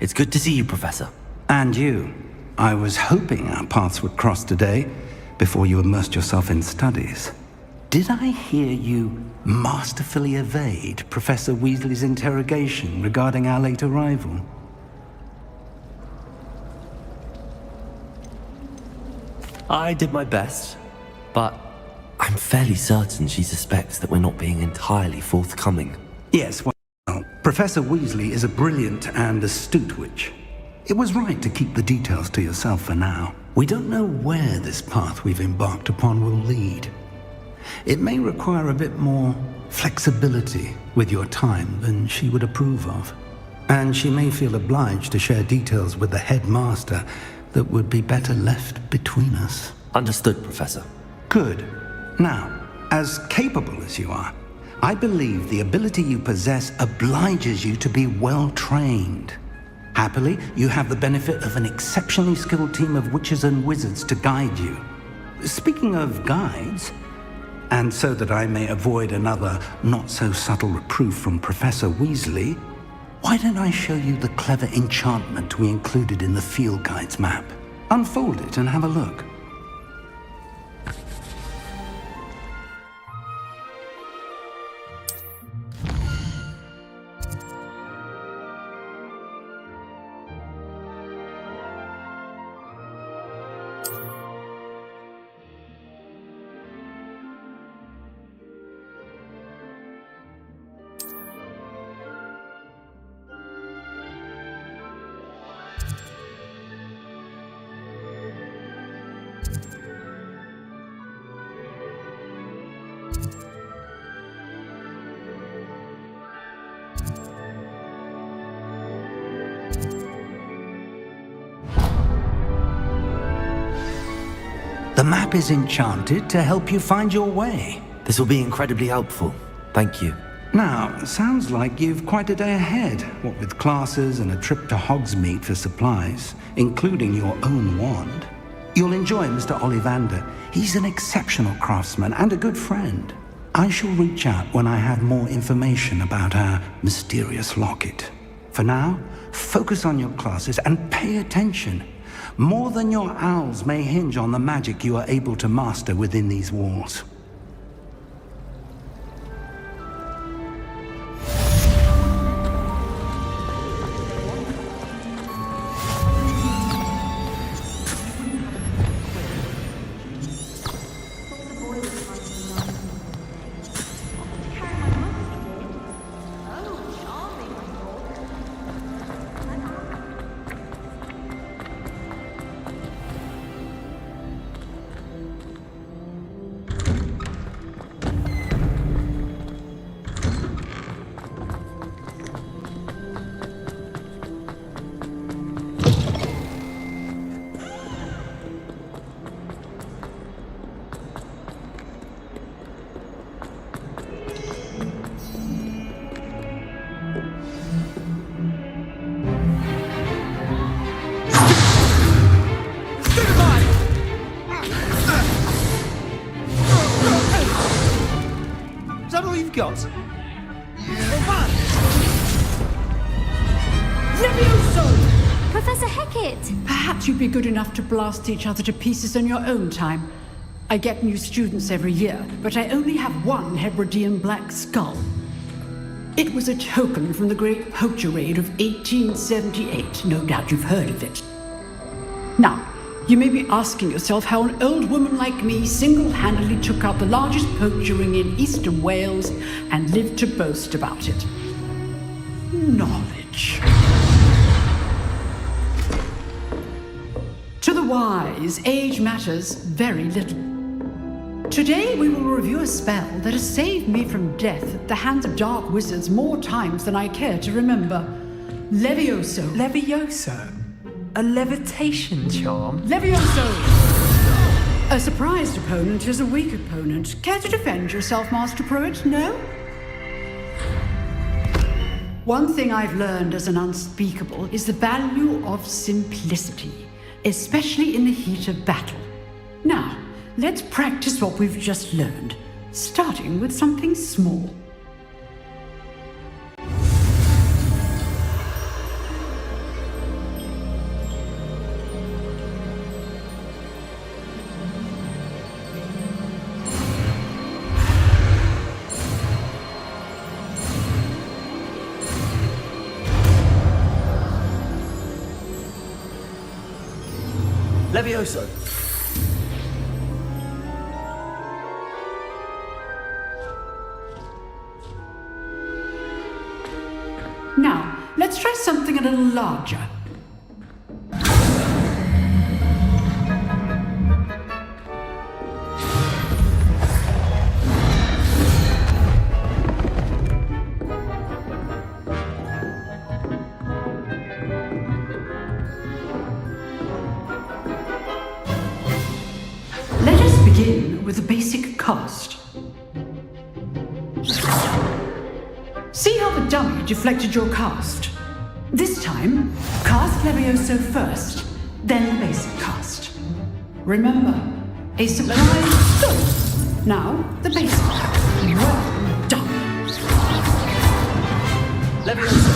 It's good to see you, Professor. And you. I was hoping our paths would cross today, before you immersed yourself in studies. Did I hear you masterfully evade Professor Weasley's interrogation regarding our late arrival? I did my best, but I'm fairly certain she suspects that we're not being entirely forthcoming. Yes, well, Professor Weasley is a brilliant and astute witch. It was right to keep the details to yourself for now. We don't know where this path we've embarked upon will lead. It may require a bit more flexibility with your time than she would approve of. And she may feel obliged to share details with the headmaster that would be better left between us. Understood, Professor. Good. Now, as capable as you are, I believe the ability you possess obliges you to be well trained. Happily, you have the benefit of an exceptionally skilled team of witches and wizards to guide you. Speaking of guides, and so that I may avoid another not-so-subtle reproof from Professor Weasley, why don't I show you the clever enchantment we included in the field guide's map? Unfold it and have a look. The map is enchanted to help you find your way. This will be incredibly helpful. Thank you. Now, sounds like you've quite a day ahead, what with classes and a trip to Hogsmeade for supplies, including your own wand. You'll enjoy Mr. Ollivander. He's an exceptional craftsman and a good friend. I shall reach out when I have more information about our mysterious locket. For now, focus on your classes and pay attention. More than your owls may hinge on the magic you are able to master within these walls. Got? Levioso! Professor Hecat! Perhaps you'd be good enough to blast each other to pieces on your own time. I get new students every year, but I only have one Hebridean black skull. It was a token from the Great Poacher Raid of 1878. No doubt you've heard of it. Now, you may be asking yourself how an old woman like me single-handedly took out the largest poacher ring in eastern Wales and lived to boast about it. Knowledge. To the wise, age matters very little. Today we will review a spell that has saved me from death at the hands of dark wizards more times than I care to remember. Levioso. Levioso? A levitation charm? Levioso! A surprised opponent is a weak opponent. Care to defend yourself, Master Pruitt? No? One thing I've learned as an unspeakable is the value of simplicity, especially in the heat of battle. Now, let's practice what we've just learned, starting with something small. Levioso! Now, let's try something a little larger. Let us begin with a basic cast. See how the dummy deflected your cast? This time, cast Levioso first, then the basic cast. Remember, a surprise. Good. Now, the basic. Well done. Levioso!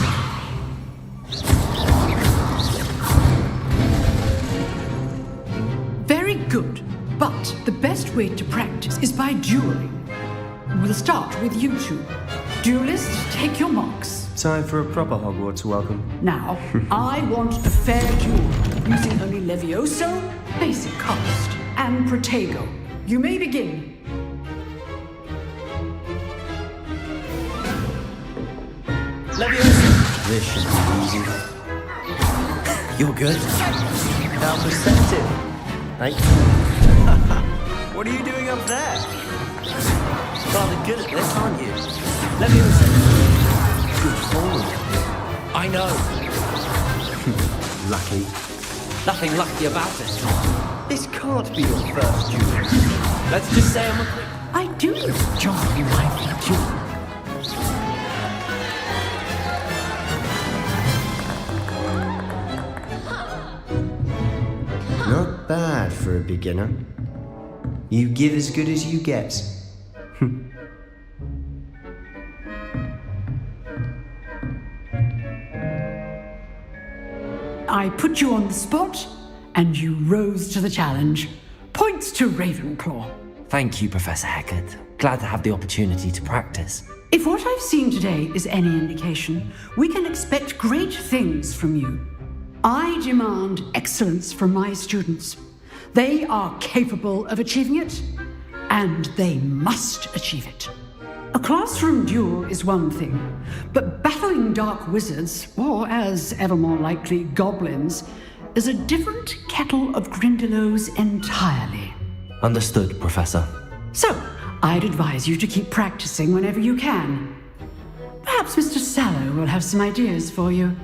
Very good. But the best way to practice is by dueling. We'll start with you two. Duelists, take your marks. Time for a proper Hogwarts welcome. Now, I want a fair duel, using only Levioso, basic cast, and Protego. You may begin. Levioso! This should be easy. You're good. How perceptive. Hey. What are you doing up there? Rather good at this, aren't you? Levioso! Good forward. I know. Lucky. Nothing lucky about it. This can't be your first duel. Let's just say I'm a quick... I do enjoy lively duel. Not bad for a beginner. You give as good as you get. I put you on the spot, and you rose to the challenge. Points to Ravenclaw. Thank you, Professor Hecat. Glad to have the opportunity to practice. If what I've seen today is any indication, we can expect great things from you. I demand excellence from my students. They are capable of achieving it, and they must achieve it. A classroom duel is one thing, but battling dark wizards, or as ever more likely, goblins, is a different kettle of Grindylows entirely. Understood, Professor. So, I'd advise you to keep practicing whenever you can. Perhaps Mr. Sallow will have some ideas for you.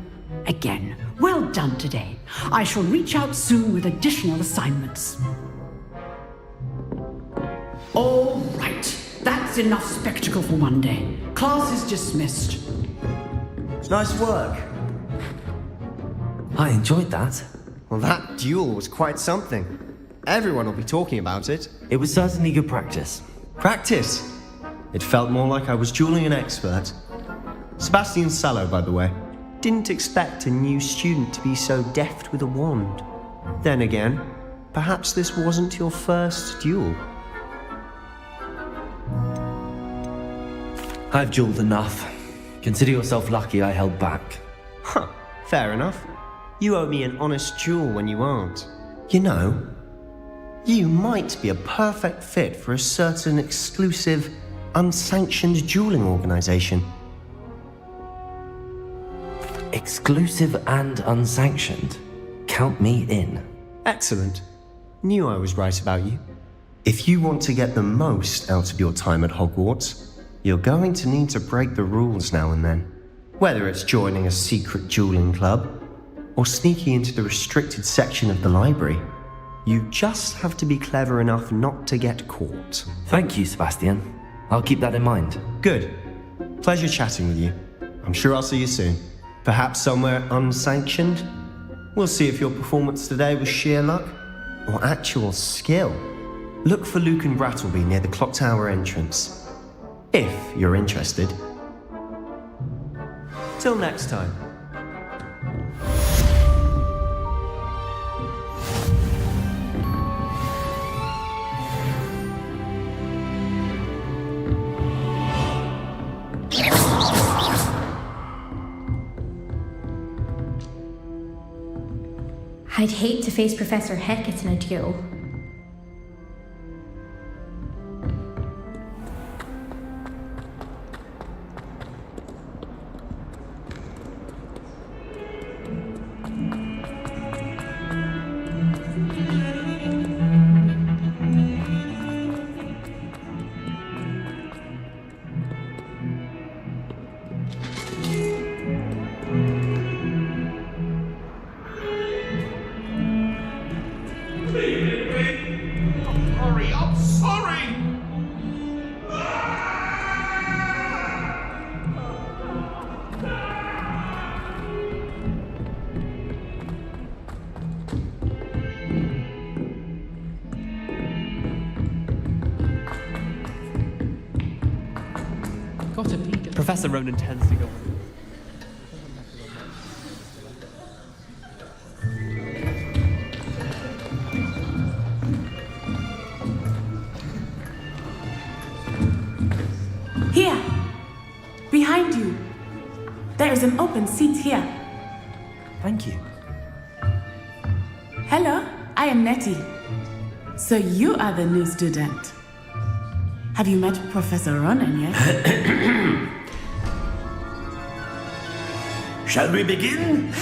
Again, well done today. I shall reach out soon with additional assignments. All right. That's enough spectacle for one day. Class is dismissed. Nice work. I enjoyed that. Well, that duel was quite something. Everyone will be talking about it. It was certainly good practice. Practice? It felt more like I was dueling an expert. Sebastian Sallow, by the way. Didn't expect a new student to be so deft with a wand. Then again, perhaps this wasn't your first duel. I've dueled enough. Consider yourself lucky I held back. Huh, fair enough. You owe me an honest duel when you aren't. You know, you might be a perfect fit for a certain exclusive, unsanctioned dueling organization. Exclusive and unsanctioned. Count me in. Excellent. Knew I was right about you. If you want to get the most out of your time at Hogwarts, you're going to need to break the rules now and then. Whether it's joining a secret dueling club, or sneaking into the restricted section of the library, you just have to be clever enough not to get caught. Thank you, Sebastian. I'll keep that in mind. Good. Pleasure chatting with you. I'm sure I'll see you soon. Perhaps somewhere unsanctioned? We'll see if your performance today was sheer luck or actual skill. Look for Luke and Brattleby near the clock tower entrance. If you're interested. Till next time. I'd hate to face Professor Hecat in a duel. I'm sorry! Professor Ronan tends to go. Here! Behind you! There is an open seat here. Thank you. Hello, I am Nettie. So you are the new student. Have you met Professor Ronan yet? Shall we begin?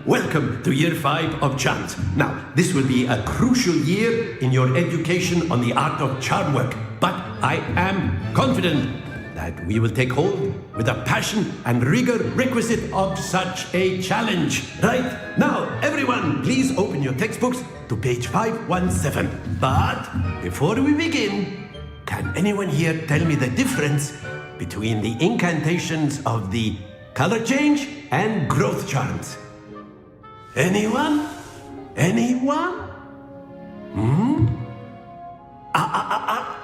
Welcome to Year 5 of Charms. Now, this will be a crucial year in your education on the art of charm work, but I am confident that we will take hold with the passion and rigor requisite of such a challenge. Right? Now, everyone, please open your textbooks to page 517. But before we begin, can anyone here tell me the difference between the incantations of the color change and growth charms? Anyone? Anyone?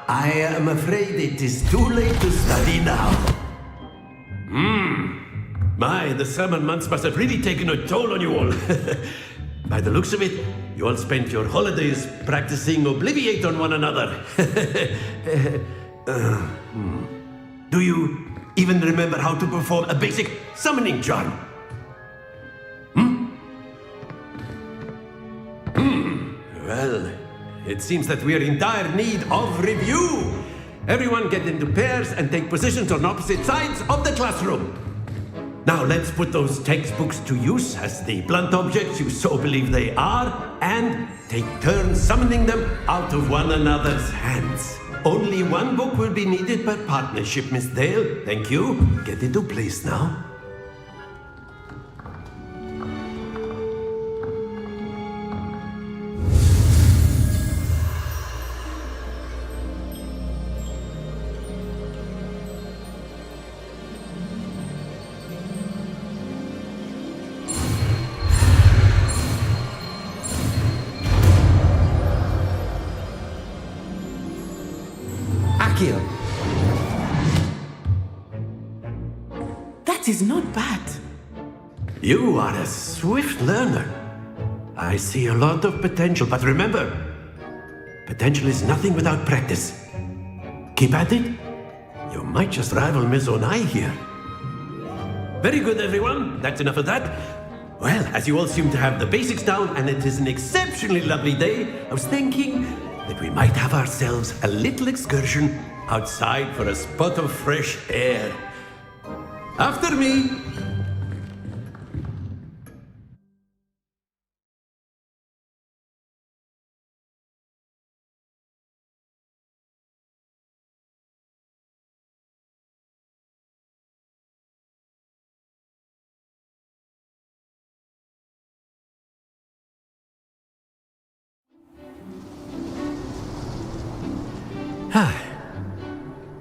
I am afraid it is too late to study now. My, the summer months must have really taken a toll on you all. By the looks of it, you all spent your holidays practicing Obliviate on one another. Do you even remember how to perform a basic summoning charm? Well, it seems that we are in dire need of review. Everyone get into pairs and take positions on opposite sides of the classroom. Now let's put those textbooks to use as the blunt objects you so believe they are, and take turns summoning them out of one another's hands. Only one book will be needed per partnership, Miss Dale. Thank you. Get into place now. That is not bad. You are a swift learner. I see a lot of potential, but remember, potential is nothing without practice. Keep at it. You might just rival Miss Onai here. Very good, everyone. That's enough of that. Well, as you all seem to have the basics down, and it is an exceptionally lovely day, I was thinking that we might have ourselves a little excursion outside for a spot of fresh air. After me.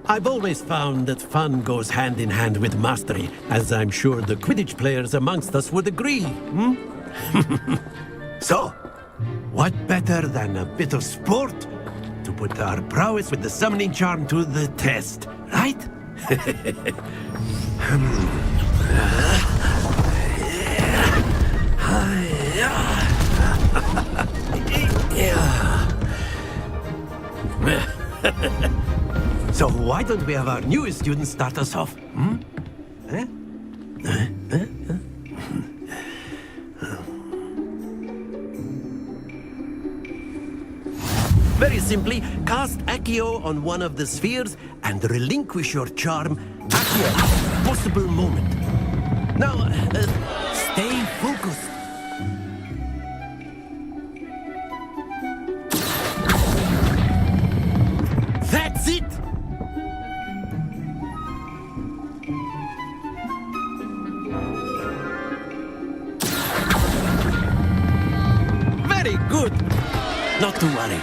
I've always found that fun goes hand in hand with mastery, as I'm sure the Quidditch players amongst us would agree. So, what better than a bit of sport to put our prowess with the summoning charm to the test, right? So why don't we have our newest student start us off? Very simply, cast Accio on one of the spheres and relinquish your charm at your possible moment. Now, stay focused. That's it! Very good. Not to worry.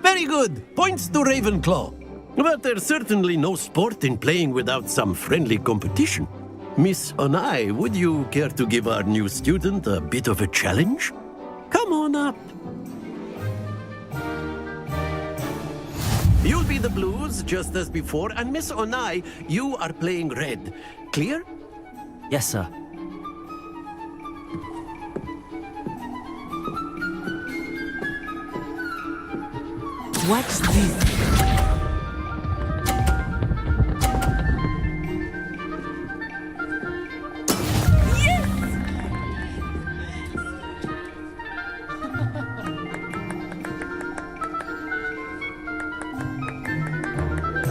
Very good. Points to Ravenclaw. But there's certainly no sport in playing without some friendly competition. Miss Onai, would you care to give our new student a bit of a challenge? Come on up. You'll be the blues, just as before, and Miss Onai, you are playing red. Clear? Yes, sir. Watch this.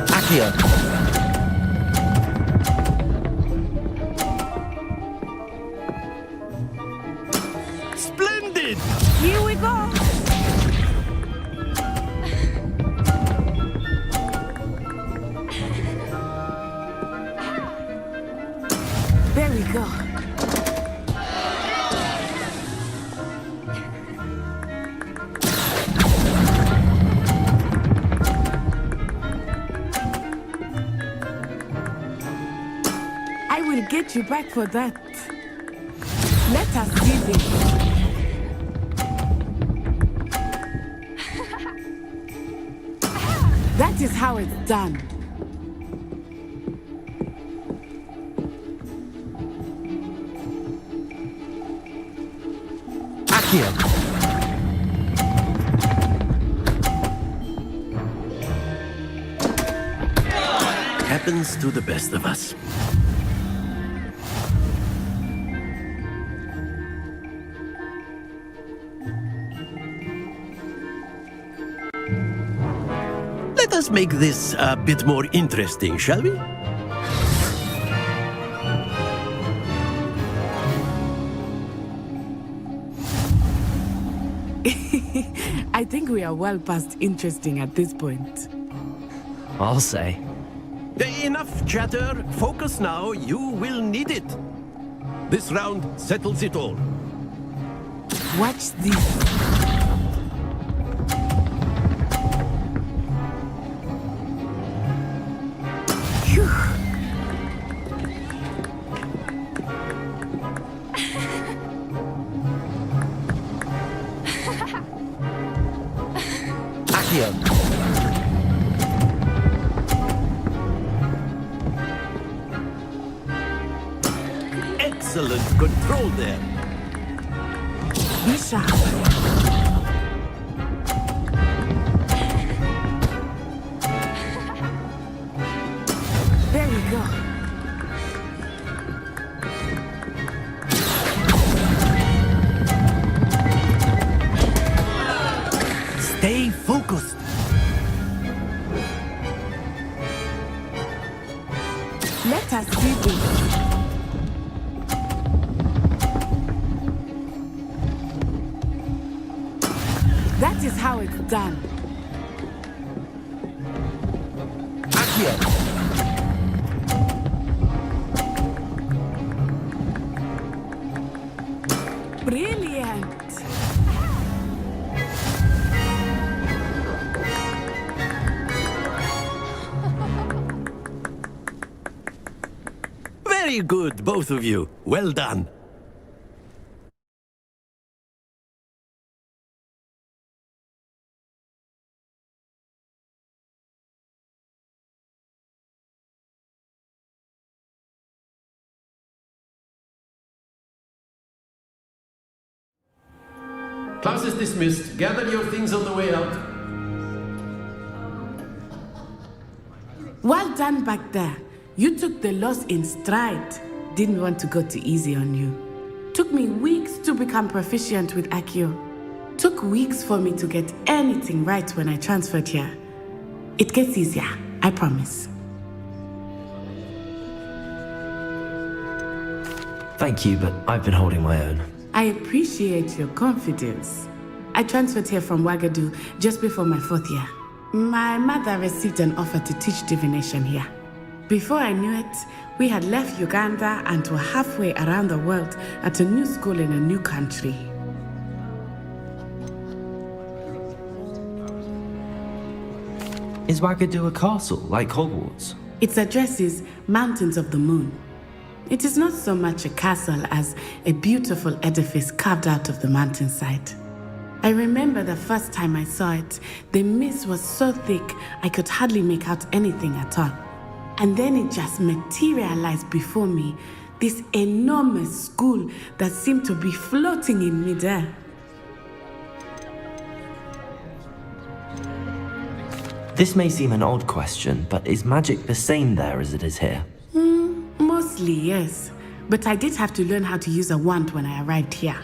Accio. Splendid! Here we go. There we go. I will get you back for that. Let us see this. That is how it's done. Accio. Happens to the best of us. Let us make this a bit more interesting, shall we? I think we are well past interesting at this point. I'll say. Enough chatter. Focus now. You will need it. This round settles it all. Watch this. Phew. Accio. Excellent control there. Be sharp. There we go. Stay focused. Let us see this. That is how it's done. Accio. Brilliant. Very good, both of you. Well done. Class is dismissed. Gather your things on the way out. Well done back there. You took the loss in stride. Didn't want to go too easy on you. Took me weeks to become proficient with Accio. took weeks for me to get anything right when I transferred here. It gets easier, I promise. Thank you, but I've been holding my own. I appreciate your confidence. I transferred here from Ouagadougou just before my 4th year. My mother received an offer to teach divination here. Before I knew it, we had left Uganda and were halfway around the world at a new school in a new country. Is Ouagadougou a castle, like Hogwarts? Its address is Mountains of the Moon. It is not so much a castle as a beautiful edifice carved out of the mountainside. I remember the first time I saw it, the mist was so thick I could hardly make out anything at all. And then it just materialized before me, this enormous school that seemed to be floating in midair. This may seem an odd question, but is magic the same there as it is here? Mostly, yes. But I did have to learn how to use a wand when I arrived here.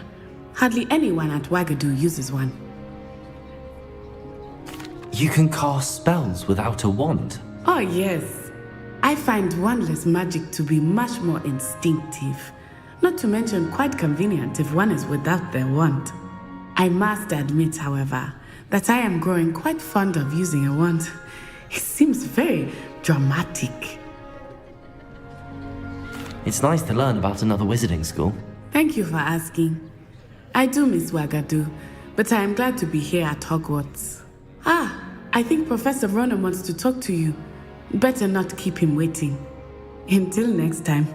Hardly anyone at Ouagadougou uses one. You can cast spells without a wand? Oh, yes. I find wandless magic to be much more instinctive. Not to mention quite convenient if one is without their wand. I must admit, however, that I am growing quite fond of using a wand. It seems very dramatic. It's nice to learn about another wizarding school. Thank you for asking. I do miss Ouagadougou, but I am glad to be here at Hogwarts. I think Professor Ronan wants to talk to you. Better not keep him waiting. Until next time.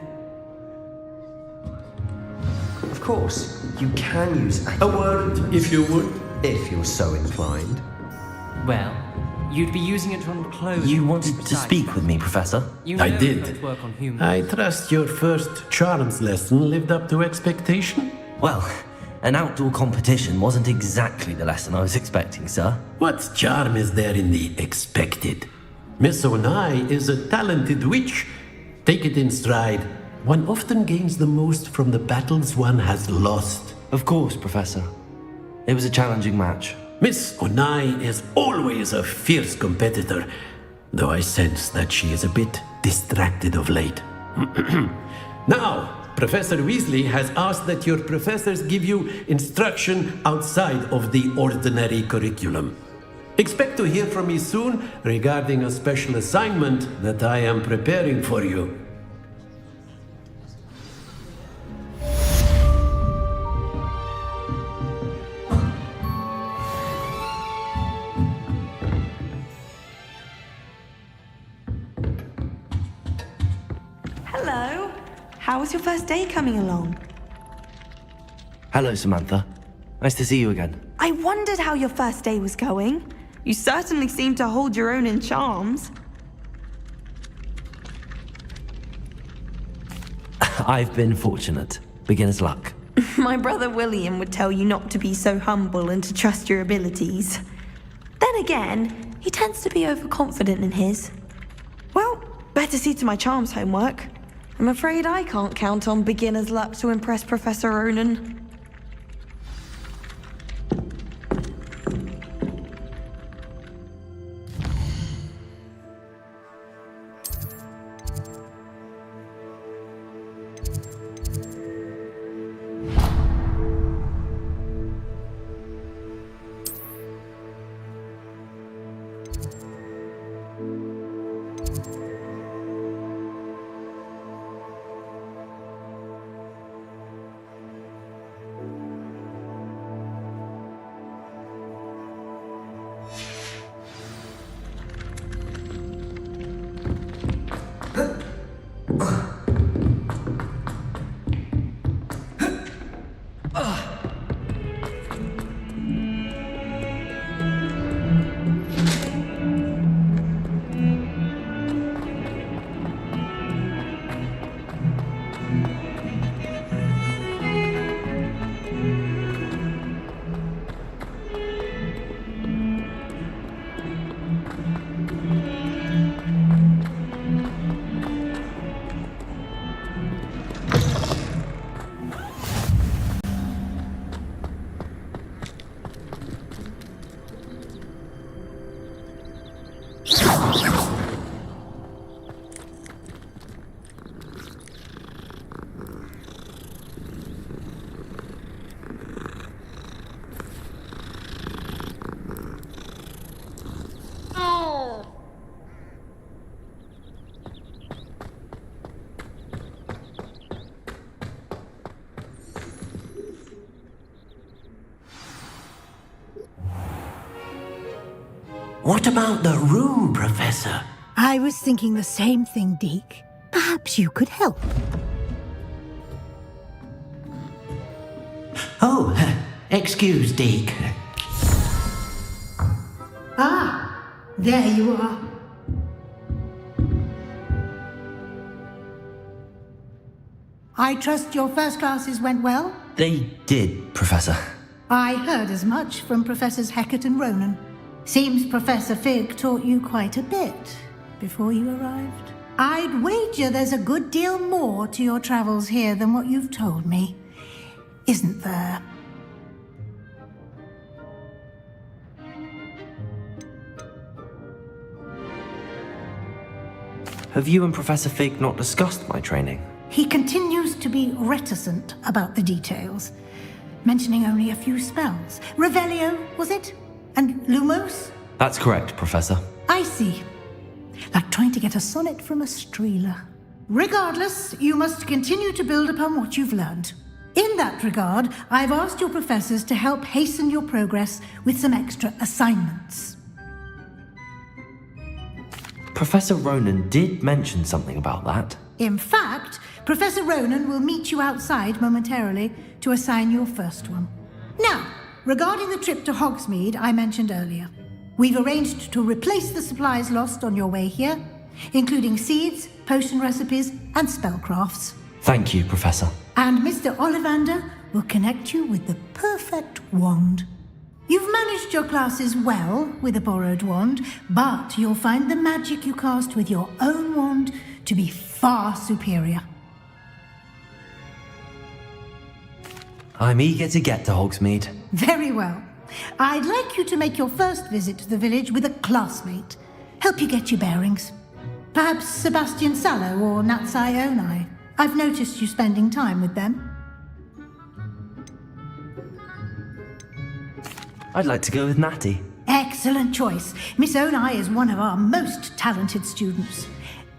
Of course, you can use A word, if you would. if you're so inclined. Well, you'd be using it on clothes. You wanted to speak with me, Professor? You know I did. don't work on humans. I trust your first charms lesson lived up to expectation? Well, an outdoor competition wasn't exactly the lesson I was expecting, sir. What charm is there in the expected? Miss Onai is a talented witch. Take it in stride. One often gains the most from the battles one has lost. Of course, Professor. It was a challenging match. Miss Onai is always a fierce competitor, though I sense that she is a bit distracted of late. Now, Professor Weasley has asked that your professors give you instruction outside of the ordinary curriculum. Expect to hear from me soon regarding a special assignment that I am preparing for you. Hello. How was your first day coming along? Hello, Samantha. Nice to see you again. I wondered how your first day was going. You certainly seem to hold your own in charms. I've been fortunate. Beginner's luck. My brother William would tell you not to be so humble and to trust your abilities. Then again, he tends to be overconfident in his. Well, better see to my charms homework. I'm afraid I can't count on beginner's luck to impress Professor Ronan. What about the room, Professor? I was thinking the same thing, Deke. Perhaps you could help. Oh, excuse, Deke. Ah, there you are. I trust your first classes went well? They did, Professor. I heard as much from Professors Hecat and Ronan. Seems Professor Fig taught you quite a bit before you arrived. I'd wager there's a good deal more to your travels here than what you've told me. Isn't there? Have you and Professor Fig not discussed my training? He continues to be reticent about the details, mentioning only a few spells. Revelio, was it? And Lumos? That's correct, Professor. I see. Like trying to get a sonnet from a streeler. Regardless, you must continue to build upon what you've learned. In that regard, I've asked your professors to help hasten your progress with some extra assignments. Professor Ronan did mention something about that. In fact, Professor Ronan will meet you outside momentarily to assign your first one. Now, regarding the trip to Hogsmeade I mentioned earlier, we've arranged to replace the supplies lost on your way here, including seeds, potion recipes, and spellcrafts. Thank you, Professor. And Mr. Ollivander will connect you with the perfect wand. You've managed your classes well with a borrowed wand, but you'll find the magic you cast with your own wand to be far superior. I'm eager to get to Hogsmeade. Very well. I'd like you to make your first visit to the village with a classmate. Help you get your bearings. Perhaps Sebastian Sallow or Natsai Onai. I've noticed you spending time with them. I'd like to go with Natty. Excellent choice. Miss Onai is one of our most talented students.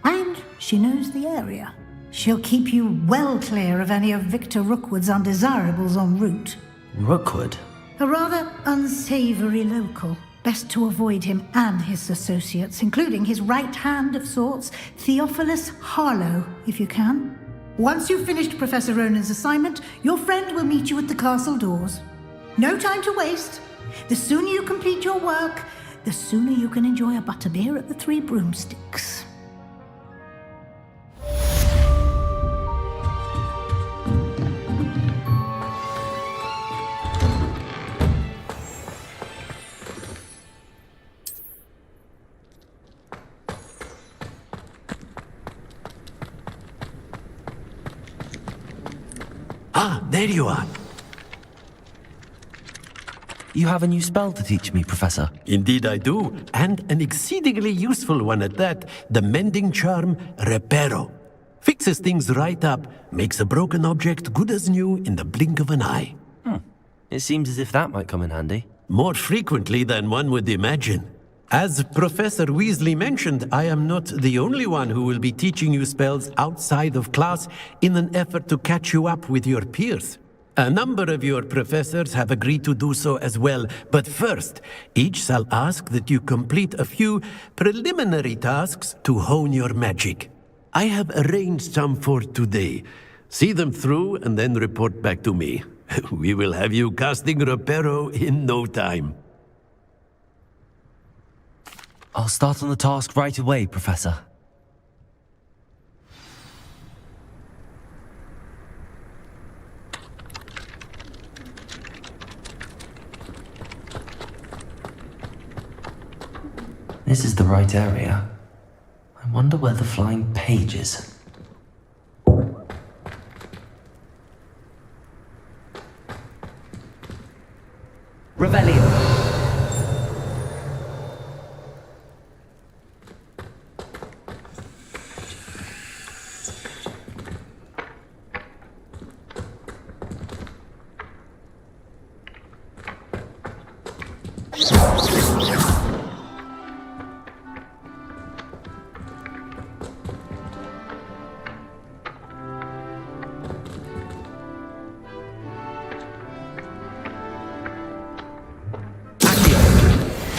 And she knows the area. She'll keep you well clear of any of Victor Rookwood's undesirables en route. Rookwood? A rather unsavory local. Best to avoid him and his associates, including his right hand of sorts, Theophilus Harlow, if you can. Once you've finished Professor Ronan's assignment, your friend will meet you at the castle doors. No time to waste. The sooner you complete your work, the sooner you can enjoy a butterbeer at the Three Broomsticks. Ah, there you are. You have a new spell to teach me, Professor. Indeed I do, and an exceedingly useful one at that. The mending charm, Reparo. Fixes things right up, makes a broken object good as new in the blink of an eye. It seems as if that might come in handy. More frequently than one would imagine. As Professor Weasley mentioned, I am not the only one who will be teaching you spells outside of class in an effort to catch you up with your peers. A number of your professors have agreed to do so as well, but first, each shall ask that you complete a few preliminary tasks to hone your magic. I have arranged some for today. See them through and then report back to me. We will have you casting Reparo in no time. I'll start on the task right away, Professor. This is the right area. I wonder where the flying page is. Revelio.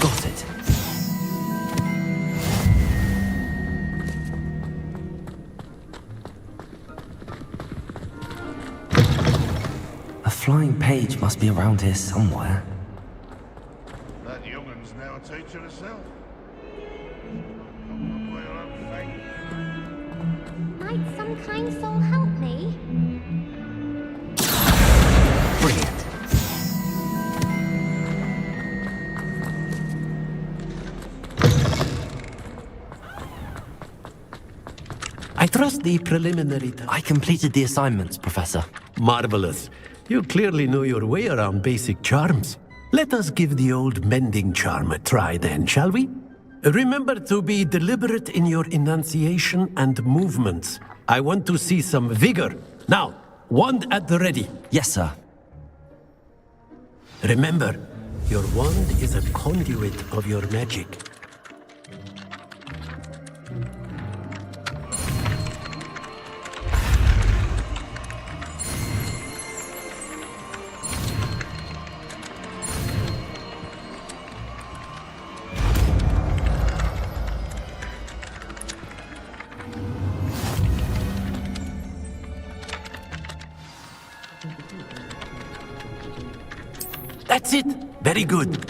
Got it. flying page must be around here somewhere. That young'un's now a teacher herself. Might some kind soul help me? Brilliant. I trust the preliminary... I completed the assignments, Professor. Marvelous. You clearly know your way around basic charms. Let us give the old mending charm a try then, shall we? Remember to be deliberate in your enunciation and movements. I want to see some vigor. Now, wand at the ready. Yes, sir. Remember, your wand is a conduit of your magic. That's it. Very good.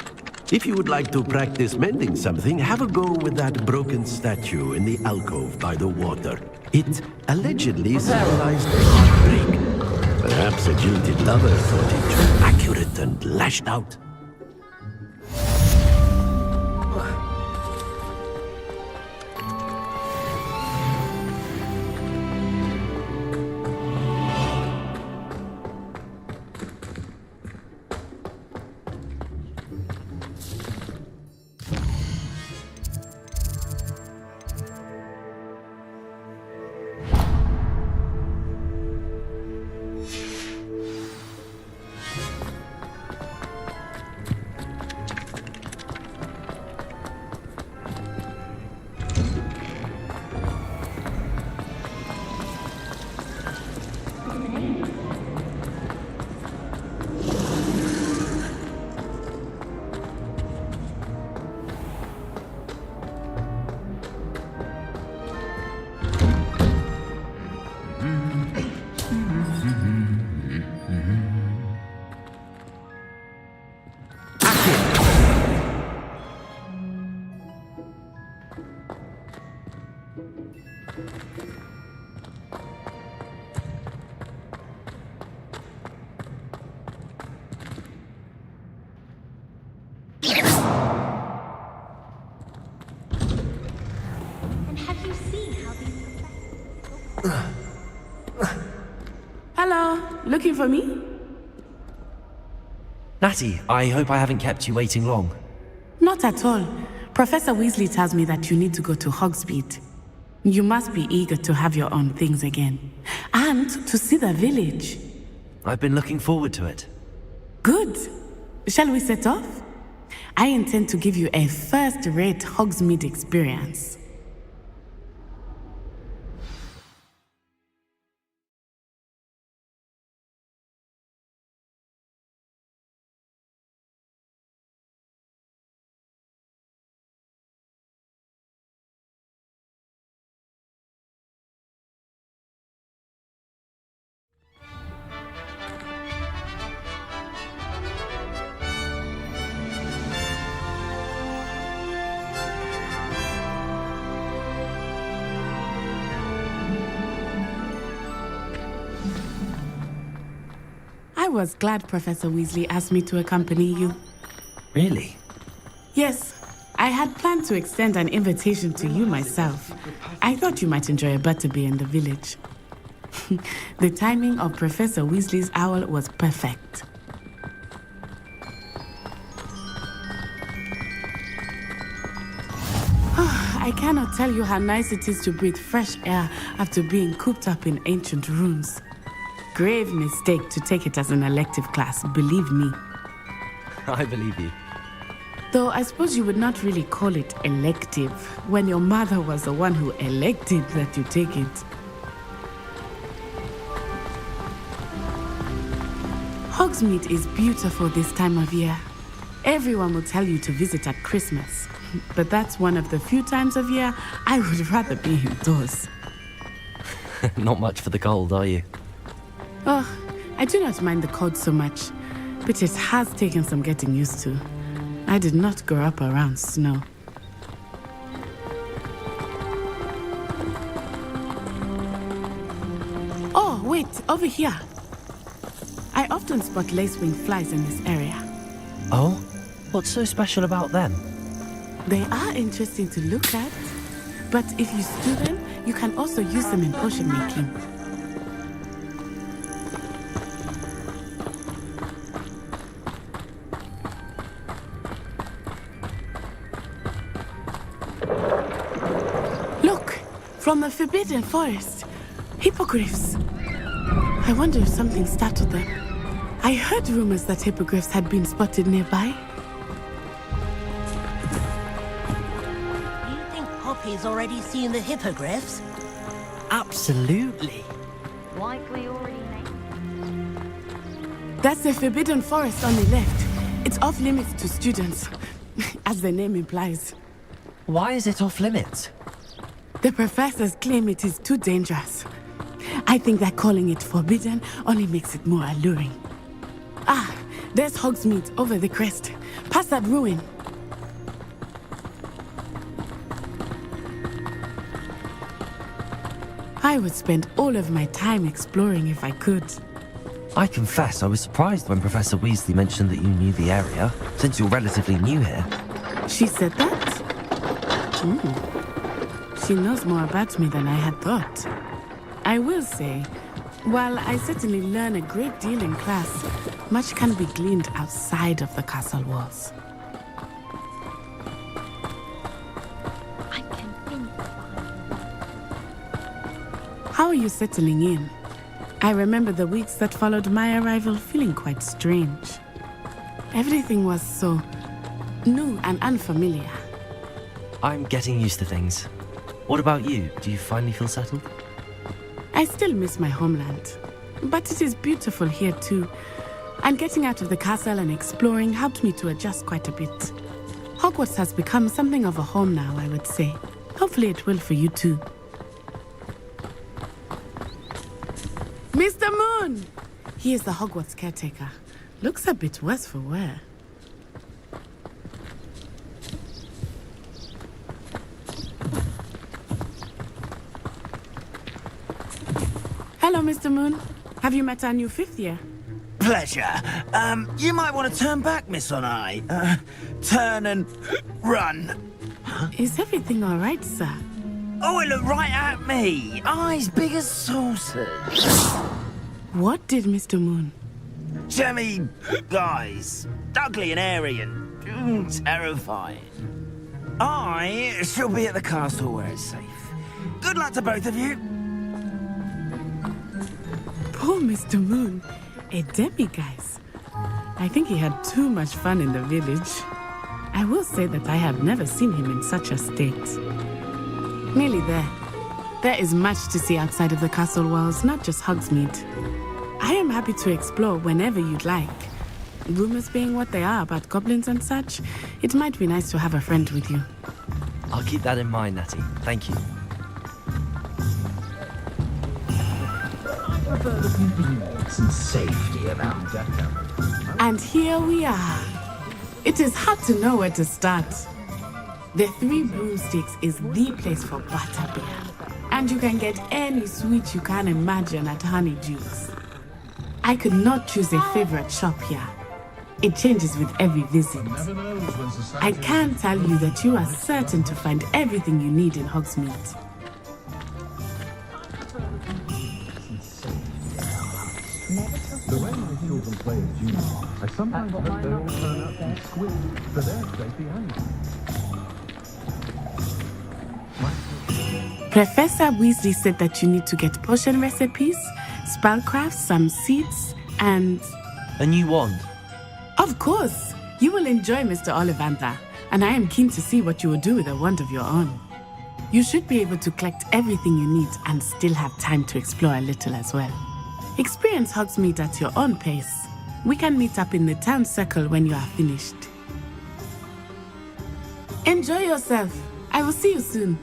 If you would like to practice mending something, have a go with that broken statue in the alcove by the water. It allegedly symbolized a heartbreak. Perhaps a jilted lover thought it too accurate and lashed out. Hello, looking for me? Natty, I hope I haven't kept you waiting long. Not at all. Professor Weasley tells me that you need to go to Hogsmeade. You must be eager to have your own things again. And to see the village. I've been looking forward to it. Good. Shall we set off? I intend to give you a first-rate Hogsmeade experience. I was glad Professor Weasley asked me to accompany you. Really? Yes, I had planned to extend an invitation to you myself. I thought you might enjoy a butterbeer in the village. The timing of Professor Weasley's owl was perfect. I cannot tell you how nice it is to breathe fresh air after being cooped up in ancient rooms. Grave mistake to take it as an elective class, believe me. I believe you. Though I suppose you would not really call it elective when your mother was the one who elected that you take it. Hogsmeade is beautiful this time of year. Everyone will tell you to visit at Christmas, but that's one of the few times of year I would rather be indoors. Not much for the cold, are you? Oh, I do not mind the cold so much, but it has taken some getting used to. I did not grow up around snow. Oh, wait, over here. I often spot lacewing flies in this area. Oh? What's so special about them? They are interesting to look at, but if you stew them, you can also use them in potion making. Look, from the Forbidden Forest, hippogriffs. I wonder if something startled them. I heard rumors that hippogriffs had been spotted nearby. Poppy's already seen the hippogriffs? Absolutely. Like we already know. That's the Forbidden Forest on the left. It's off limits to students, as the name implies. Why is it off limits? The professors claim it is too dangerous. I think that calling it forbidden only makes it more alluring. Ah, there's Hogsmeade over the crest. Past that ruin. I would spend all of my time exploring if I could. I confess I was surprised when Professor Weasley mentioned that you knew the area, since you're relatively new here. She said that? She knows more about me than I had thought. I will say, while I certainly learn a great deal in class, much can be gleaned outside of the castle walls. I'm convinced. How are you settling in? I remember the weeks that followed my arrival feeling quite strange. Everything was so new and unfamiliar. I'm getting used to things. What about you? Do you finally feel settled? I still miss my homeland, but it is beautiful here too. And getting out of the castle and exploring helped me to adjust quite a bit. Hogwarts has become something of a home now, I would say. Hopefully it will for you too. Mr. Moon! He is the Hogwarts caretaker. Looks a bit worse for wear. Hello, Mr. Moon. Have you met our new fifth year? Pleasure. You might want to turn back, Miss Onai. Turn and run. Is everything all right, sir? Oh, it looked right at me. Eyes big as saucers. What did Mr. Moon? Jemmy guys. Ugly and airy and terrifying. I shall be at the castle where it's safe. Good luck to both of you. Poor Mr. Moon. A demiguise. I think he had too much fun in the village. I will say that I have never seen him in such a state. Nearly there. There is much to see outside of the castle walls, not just Hogsmeade. I am happy to explore whenever you'd like. Rumors being what they are about goblins and such, it might be nice to have a friend with you. I'll keep that in mind, Natty. Thank you. Some safety around Decker. And here we are. It is hard to know where to start. The Three Broomsticks is the place for butterbeer. And you can get any sweet you can imagine at Honeyjuice. I could not choose a favorite shop here. It changes with every visit. I can tell you that you are certain to find everything you need in Hogsmeade. The way my children play at junior, I sometimes hope they all turn out to be squid for their safety and Professor Weasley said that you need to get potion recipes, spellcrafts, some seeds, and... A new wand? Of course! You will enjoy Mr. Ollivander, and I am keen to see what you will do with a wand of your own. You should be able to collect everything you need and still have time to explore a little as well. Experience Hogsmeade at your own pace. We can meet up in the town circle when you are finished. Enjoy yourself. I will see you soon.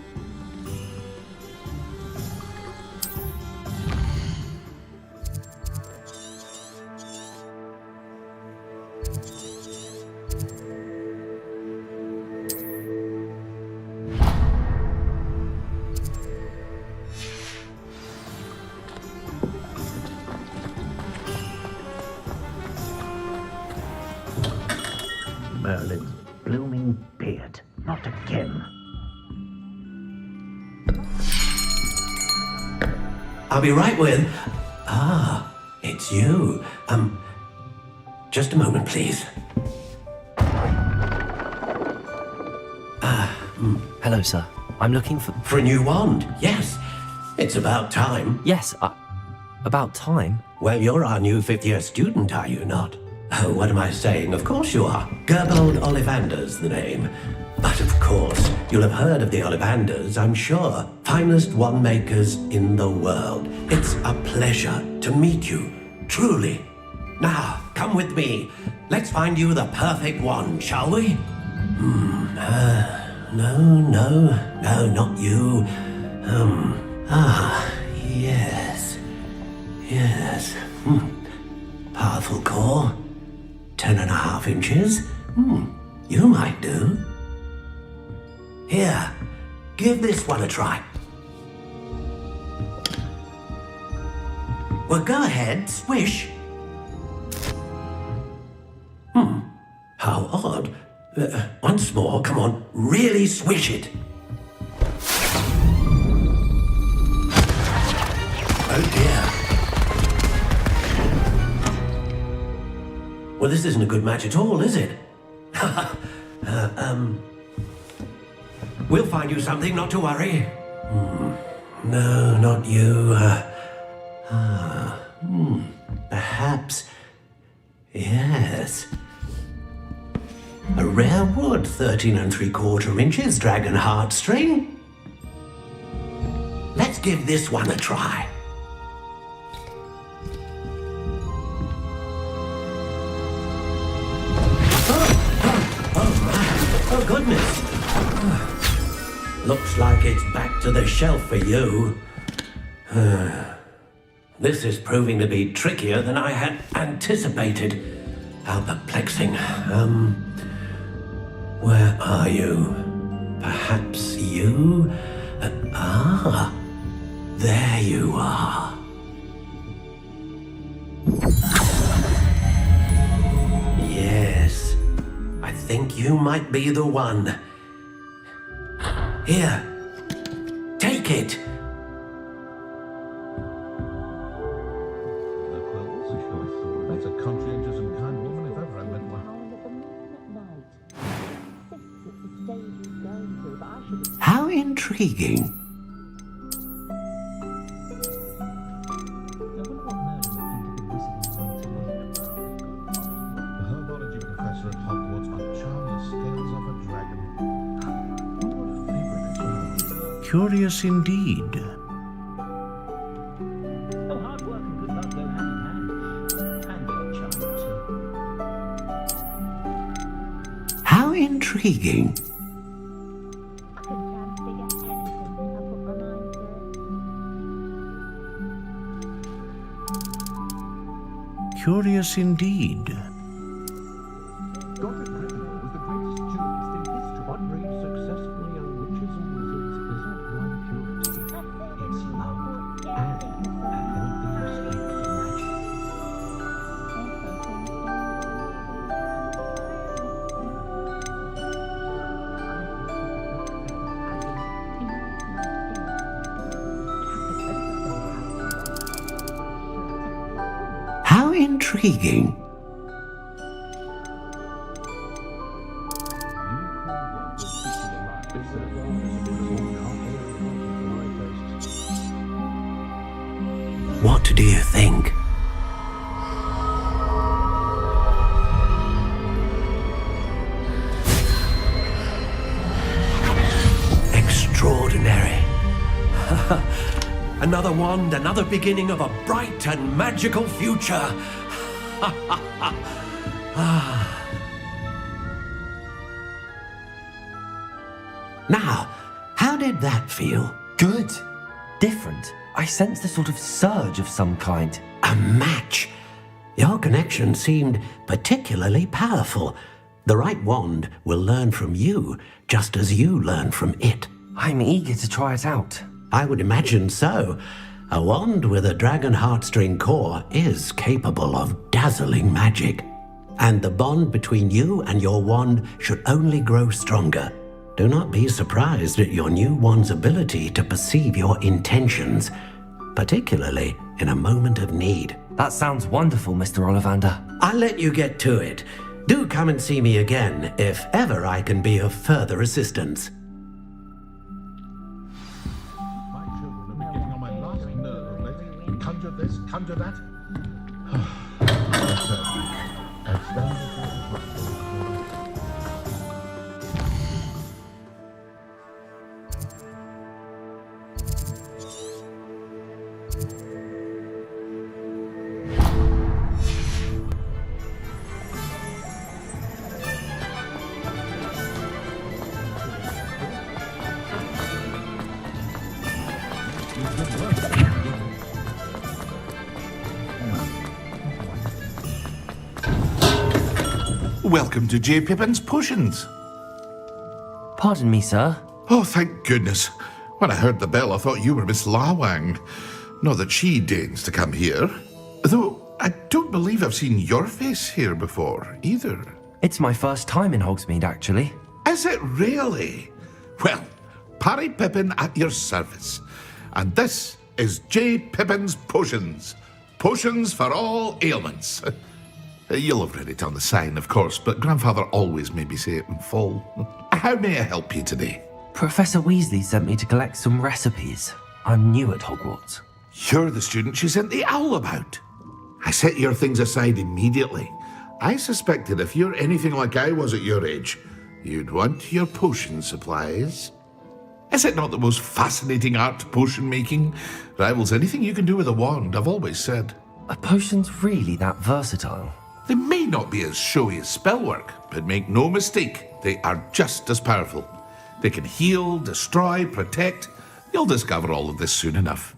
Merlin's blooming beard. Not again. I'll be right with... Ah, it's you. Just a moment, please. Hello, sir. I'm looking for... For a new wand, yes. It's about time. Yes, about time? Well, you're our new fifth-year student, are you not? Oh, what am I saying? Of course you are. Gerbold Ollivander's the name. But of course, you'll have heard of the Ollivanders, I'm sure. Finest wand makers in the world. It's a pleasure to meet you, truly. Now, come with me. Let's find you the perfect wand, shall we? No, not you. Yes. Powerful core. 10.5 inches. You might do. Here, give this one a try. Well, go ahead, swish. How odd. Once more, come on, really swish it. Oh dear. Well, this isn't a good match at all, is it? We'll find you something, not to worry. No, not you. Perhaps... Yes. A rare wood, 13 3/4 inches, dragon heartstring. Let's give this one a try. Oh, goodness. Looks like it's back to the shelf for you. This is proving to be trickier than I had anticipated. How perplexing. Where are you? Perhaps you? There you are. Yes, I think you might be the one. Here, take it. That's a conscientious and kind woman if ever I met one. How intriguing. The herbology professor at Hogwarts uncharmed the scales of a dragon. Curious indeed. Oh, hard work and good luck go hand in hand. And you're charmed too. How intriguing. Curious indeed. Dr. Gryffindor was the greatest duelist in history. What breeds successful young witches and wizards isn't blind purity. It's love and a healthy respect for magic. How intriguing. What do you think? Extraordinary. Another wand, another beginning of a bright and magical future. Now, how did that feel? Good. Different. I sensed a sort of surge of some kind. A match. Your connection seemed particularly powerful. The right wand will learn from you, just as you learn from it. I'm eager to try it out. I would imagine so. A wand with a dragon heartstring core is capable of dazzling magic. And the bond between you and your wand should only grow stronger. Do not be surprised at your new wand's ability to perceive your intentions, particularly in a moment of need. That sounds wonderful, Mr. Ollivander. I'll let you get to it. Do come and see me again if ever I can be of further assistance. My children are getting on my last nerve lately. Conjure this, conjure that. Welcome to J. Pippin's Potions. Pardon me, sir. Oh, thank goodness. When I heard the bell, I thought you were Miss Lawang. Not that she deigns to come here. Though I don't believe I've seen your face here before, either. It's my first time in Hogsmeade, actually. Is it really? Well, Parry Pippin at your service. And this is J. Pippin's Potions. Potions for all ailments. You'll have read it on the sign, of course, but Grandfather always made me say it in full. How may I help you today? Professor Weasley sent me to collect some recipes. I'm new at Hogwarts. You're the student she sent the owl about. I set your things aside immediately. I suspected if you're anything like I was at your age, you'd want your potion supplies. Is it not the most fascinating art, potion making? Rivals anything you can do with a wand, I've always said. Are potions really that versatile? They may not be as showy as spellwork, but make no mistake, they are just as powerful. They can heal, destroy, protect. You'll discover all of this soon enough.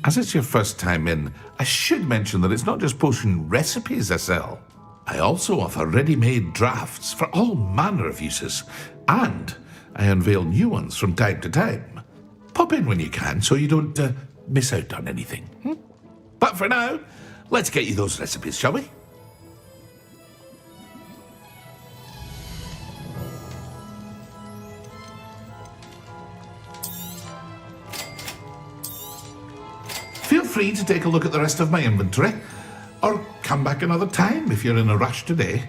As it's your first time in, I should mention that it's not just potion recipes I sell. I also offer ready-made drafts for all manner of uses, and I unveil new ones from time to time. Pop in when you can so you don't miss out on anything. But for now, let's get you those recipes, shall we? Feel free to take a look at the rest of my inventory, or come back another time if you're in a rush today.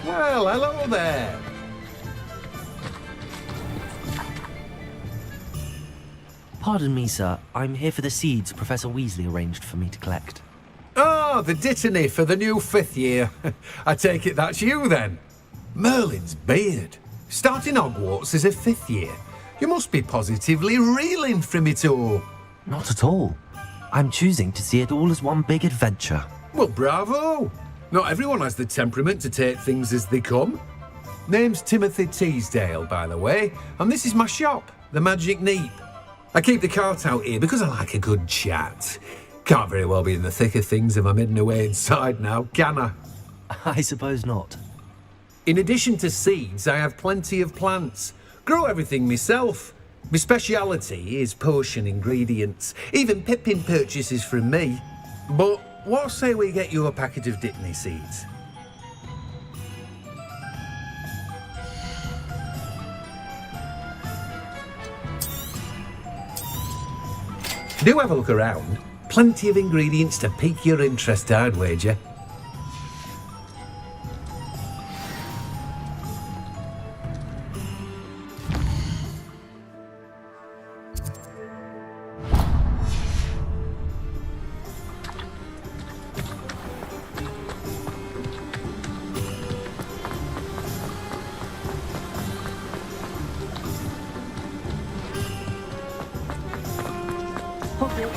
Well, hello there. Pardon me, sir. I'm here for the seeds Professor Weasley arranged for me to collect. Oh, the dittany for the new 5th year. I take it that's you, then. Merlin's beard. Starting Hogwarts as a 5th year. You must be positively reeling from it all. Not at all. I'm choosing to see it all as one big adventure. Well, bravo. Not everyone has the temperament to take things as they come. Name's Timothy Teasdale, by the way, and this is my shop, the Magic Neep. I keep the cart out here because I like a good chat. Can't very well be in the thick of things if I'm hidden away inside now, can I? I suppose not. In addition to seeds, I have plenty of plants. Grow everything myself. My speciality is potion ingredients. Even Pippin purchases from me. But what say we get you a packet of dittany seeds? Do have a look around. Plenty of ingredients to pique your interest, I'd wager.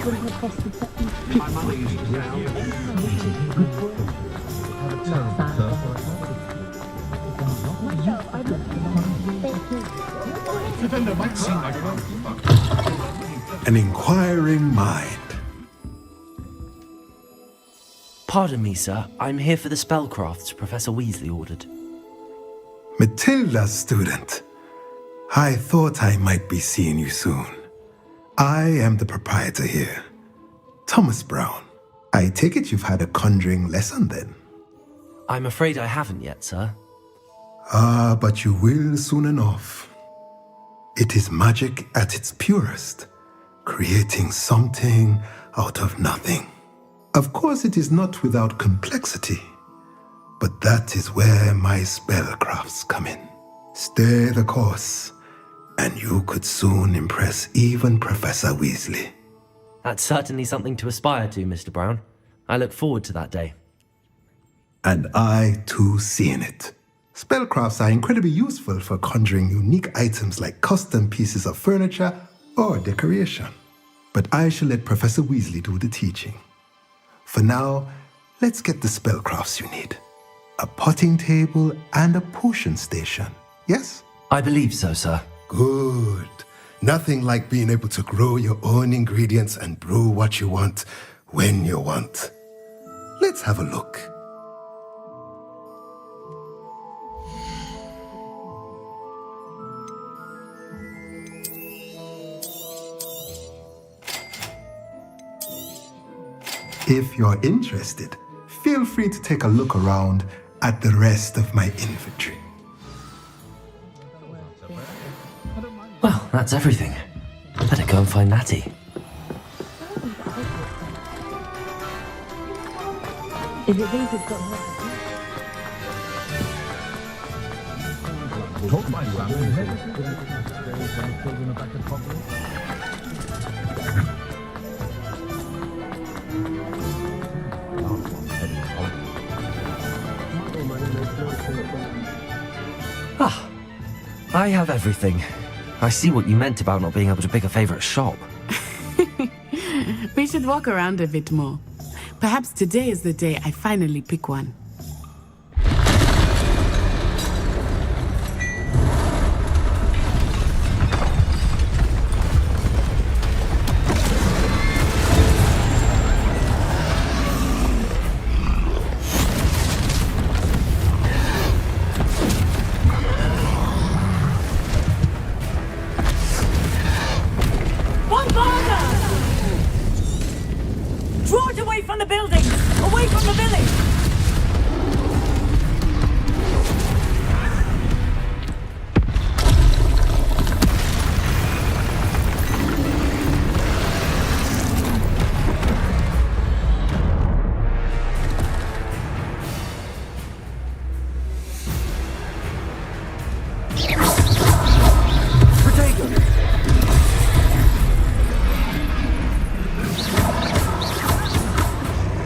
An inquiring mind. Pardon me, sir. I'm here for the spellcrafts Professor Weasley ordered. Matilda's student. I thought I might be seeing you soon. I am the proprietor here, Thomas Brown. I take it you've had a conjuring lesson then? I'm afraid I haven't yet, sir. Ah, but you will soon enough. It is magic at its purest, creating something out of nothing. Of course, it is not without complexity, but that is where my spellcrafts come in. Stay the course, and you could soon impress even Professor Weasley. That's certainly something to aspire to, Mr. Brown. I look forward to that day. And I, too, seeing it. Spellcrafts are incredibly useful for conjuring unique items like custom pieces of furniture or decoration. But I shall let Professor Weasley do the teaching. For now, let's get the spellcrafts you need. A potting table and a potion station, yes? I believe so, sir. Good. Nothing like being able to grow your own ingredients and brew what you want when you want. Let's have a look. If you're interested, feel free to take a look around at the rest of my inventory. Well, that's everything. Better go and find Natty. Is it these who've got Told my family never to go when the children are back at Hogwarts. Ah, I have everything. I see what you meant about not being able to pick a favorite shop. We should walk around a bit more. Perhaps today is the day I finally pick one. Draw it away from the building! Away from the village!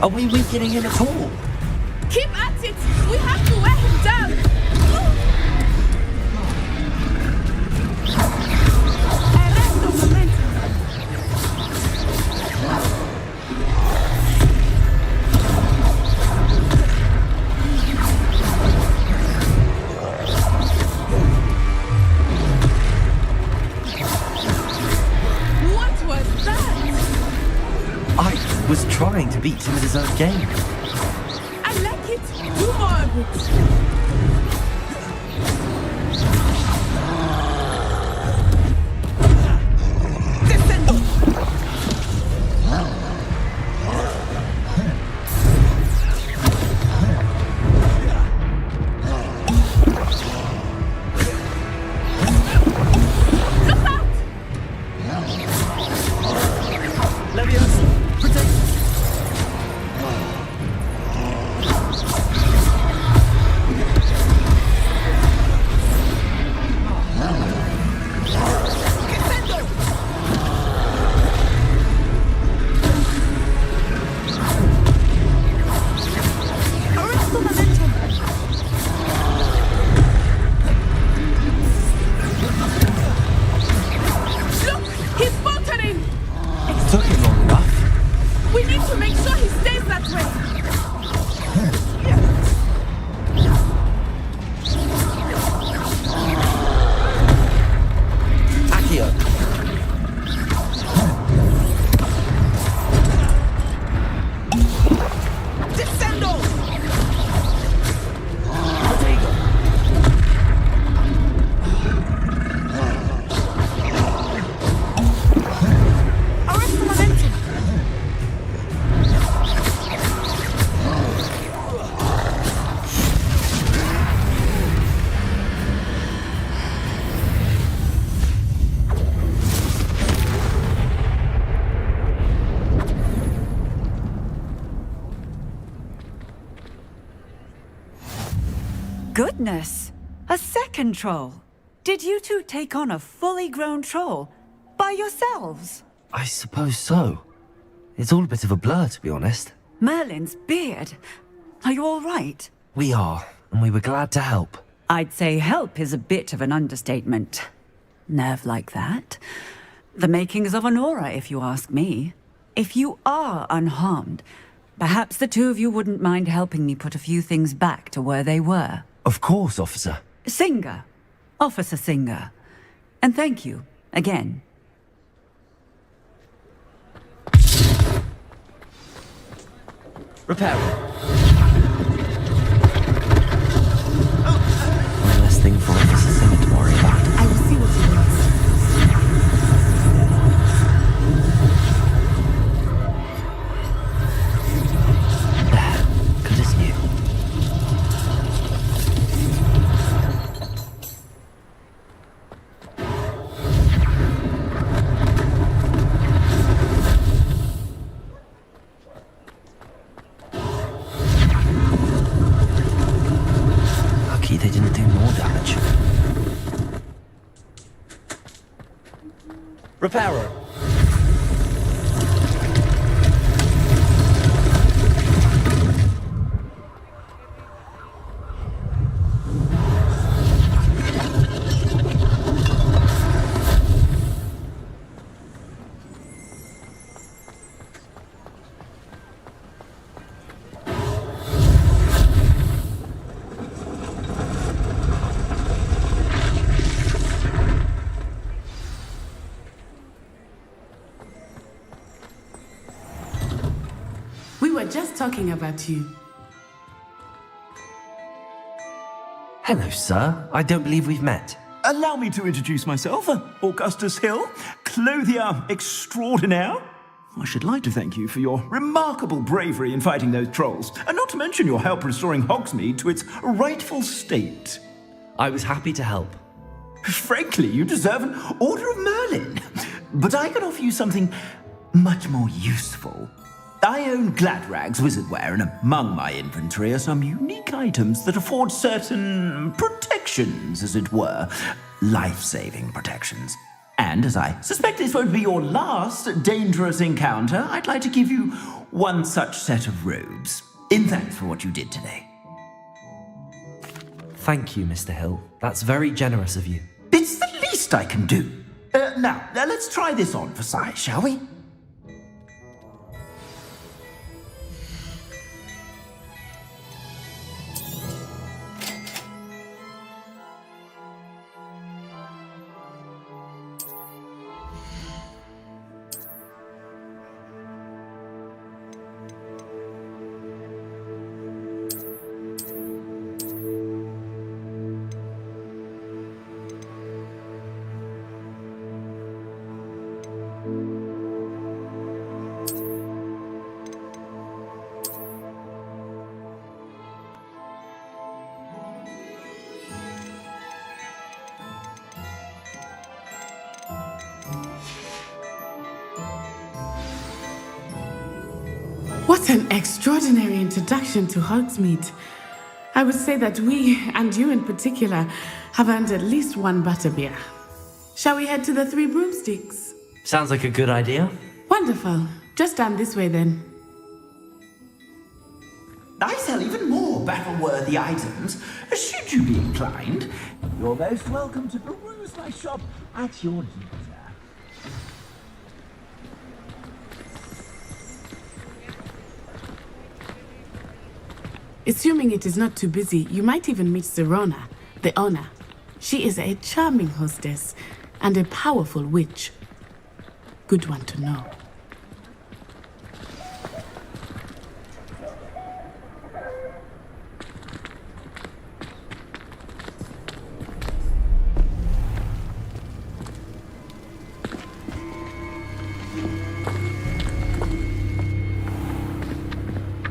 Are we weakening him at all? Keep at it! We have to wear him down! Arresto momentum! What was that? I was trying to beat him at his own game. I like it! Do more of it! goodness! A second troll! Did you two take on a fully grown troll? By yourselves? I suppose so. It's all a bit of a blur, to be honest. Merlin's beard. Are you all right? We are, and we were glad to help. I'd say help is a bit of an understatement. Nerve like that. The makings of an aura, if you ask me. If you are unharmed, perhaps the two of you wouldn't mind helping me put a few things back to where they were. Of course, officer. Singer. Officer Singer. And thank you, again. Repair. One less thing for Officer Singer to worry about. I will see what he wants. There. Good as new. Lucky they didn't do more damage. Repairer. We were just talking about you. Hello, sir. I don't believe we've met. Allow me to introduce myself, Augustus Hill, clothier extraordinaire. I should like to thank you for your remarkable bravery in fighting those trolls, and not to mention your help restoring Hogsmeade to its rightful state. I was happy to help. Frankly, you deserve an Order of Merlin. But I can offer you something much more useful. I own Gladrag's wizardware, and among my inventory are some unique items that afford certain protections, as it were. Life-saving protections. And as I suspect this won't be your last dangerous encounter, I'd like to give you one such set of robes, in thanks for what you did today. Thank you, Mr. Hill. That's very generous of you. It's the least I can do. Now, let's try this on for size, shall we? What an extraordinary introduction to Hogsmeade. I would say that we, and you in particular, have earned at least one butterbeer. Shall we head to the Three Broomsticks? Sounds like a good idea. Wonderful. Just down this way then. I sell even more battle-worthy items, should you be inclined. You're most welcome to peruse my shop at your leisure. Assuming it is not too busy, you might even meet Serona, the owner. She is a charming hostess and a powerful witch. Good one to know.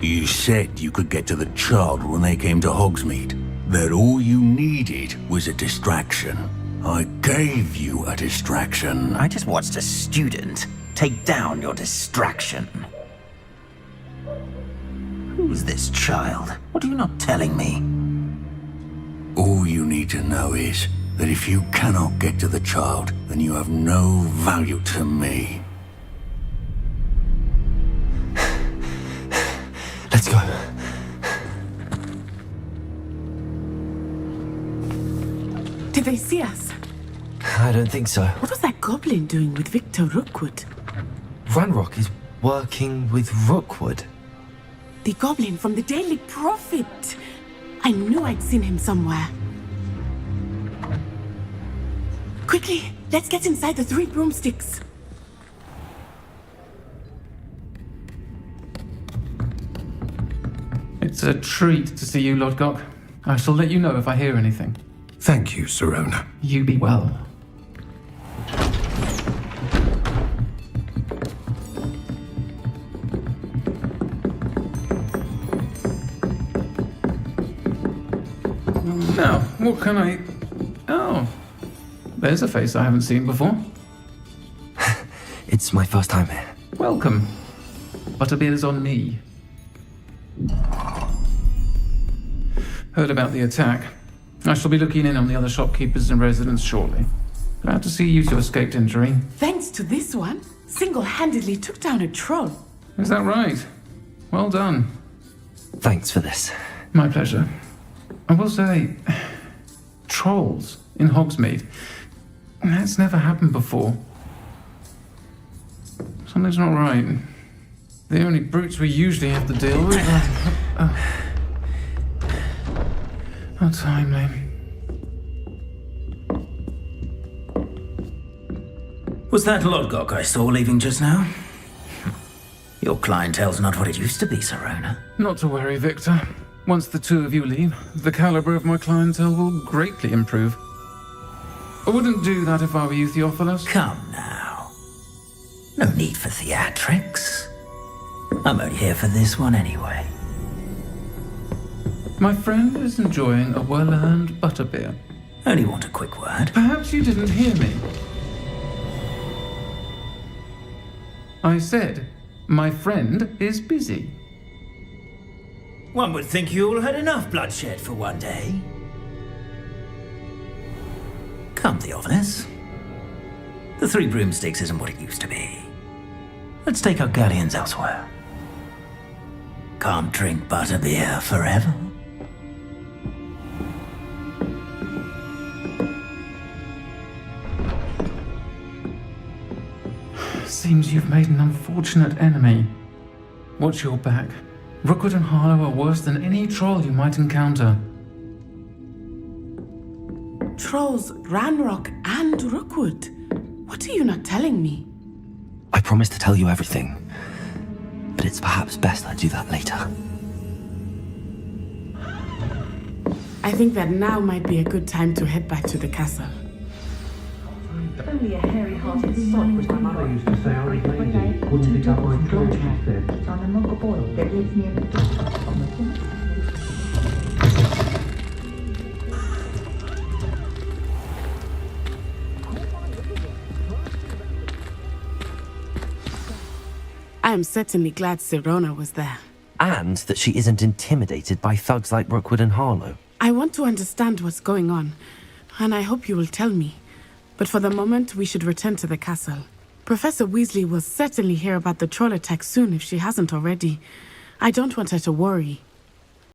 You said you could get to the child when they came to Hogsmeade. That all you needed was a distraction. I gave you a distraction. I just watched a student take down your distraction. Who's this child? What are you not telling me? All you need to know is that if you cannot get to the child, then you have no value to me. Let's go. Did they see us? I don't think so. What was that goblin doing with Victor Rookwood? Ranrock is working with Rookwood. The goblin from the Daily Prophet. I knew I'd seen him somewhere. Quickly, let's get inside the 3 broomsticks. It's a treat to see you, Lodgok. I shall let you know if I hear anything. Thank you, Serona. You be well. Now, what can I... Oh, there's a face I haven't seen before. It's my first time here. Welcome. Butterbeer's on me. Heard about the attack. I shall be looking in on the other shopkeepers and residents shortly. Glad to see you two escaped injury. Thanks to this one, single-handedly took down a troll. Is that right? Well done. Thanks for this. My pleasure. I will say, trolls in Hogsmeade. That's never happened before. Something's not right. The only brutes we usually have to deal with are... How timely. Was that Lodgok I saw leaving just now? Your clientele's not what it used to be, Serona. Not to worry, Victor. Once the two of you leave, the caliber of my clientele will greatly improve. I wouldn't do that if I were you, Theophilus. Come now. No need for theatrics. I'm only here for this one anyway. My friend is enjoying a well-earned butterbeer. Only want a quick word. Perhaps you didn't hear me. I said, my friend is busy. One would think you all had enough bloodshed for one day. Come, Theophilus. The 3 broomsticks isn't what it used to be. Let's take our galleons elsewhere. Can't drink butterbeer forever. Seems you've made an unfortunate enemy. Watch your back. Rookwood and Harlow are worse than any troll you might encounter. Trolls, Ranrock, and Rookwood. What are you not telling me? I promised to tell you everything, but it's perhaps best I do that later. I think that now might be a good time to head back to the castle. Only a hairy-hearted sod was my mother used to say I was lazy, wouldn't pick up my trash, she said. It's on a muggle boy that lives near the door on the corner. I am certainly glad Serona was there. And that she isn't intimidated by thugs like Rookwood and Harlow. I want to understand what's going on, and I hope you will tell me. But for the moment, we should return to the castle. Professor Weasley will certainly hear about the troll attack soon if she hasn't already. I don't want her to worry.